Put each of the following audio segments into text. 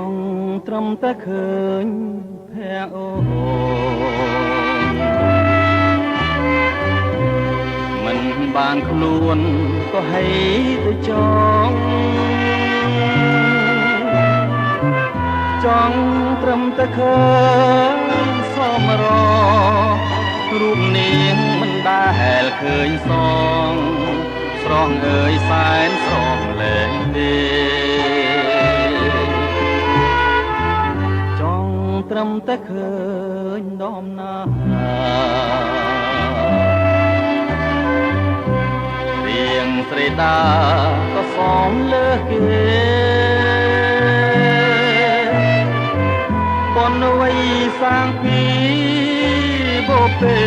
ងត្រឹមតែឃើញភ័ក្រអូនមិនបានខ្លួនក៏ហីទៅចង់ត្រឹមតែឃើញសមររូបនាងមិនដែលឃើញសងស្រងអើយសែនស្រងលែងទេចង់ត្រឹមតែឃើញដំណារៀងស្រីដាក៏សមលើគេបនវ័យសាងពីបូពេ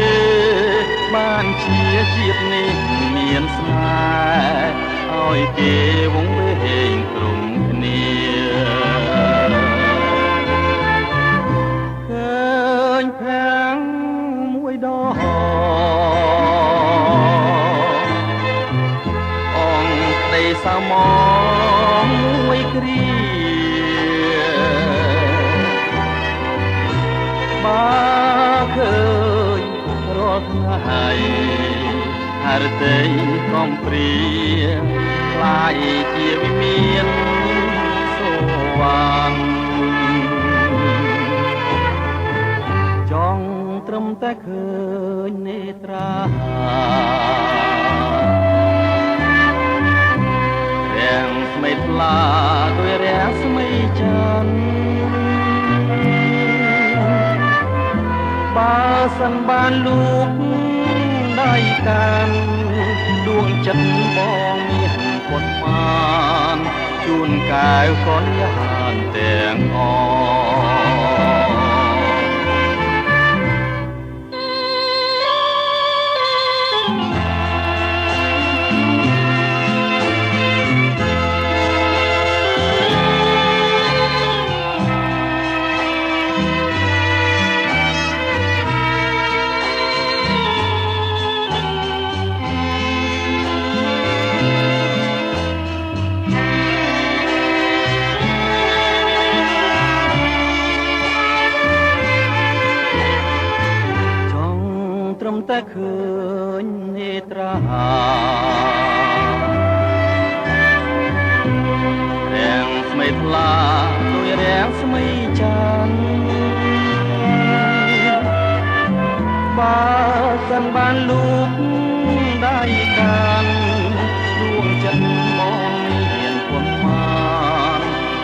បានជាជាតិនេះមានស្នេហ៍ឲ្យគេវង្វេងក្រុមគ្នាឃើញភាំងមួយដងអងក្តីសៅមងមួយគ្រាបើឃើញរាល់ថ្ងៃហរតីកំព្រាខ្លាយជាវិមានសូវ័នចង់ត្រឹមតែឃើញនេត្រារាំងស្មេថ្លាដោយរាំងស្មីច័ន្ទបើសិនបានលូកដៃកាន់ដួងចិត្តបងមានពុតបានជូនកែវកនយានទាំងអត្រឹមតែឃើញនេត្រារាំងស្មីថ្លាដោយរាំងស្មីច័ន្ទបើសិនបានលូកដៃកាន់ដួងចិត្តមកមានពុនបាន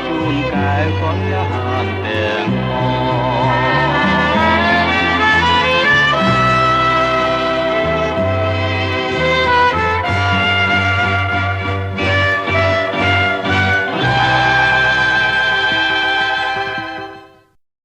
ជូនកែវកនយានទាំង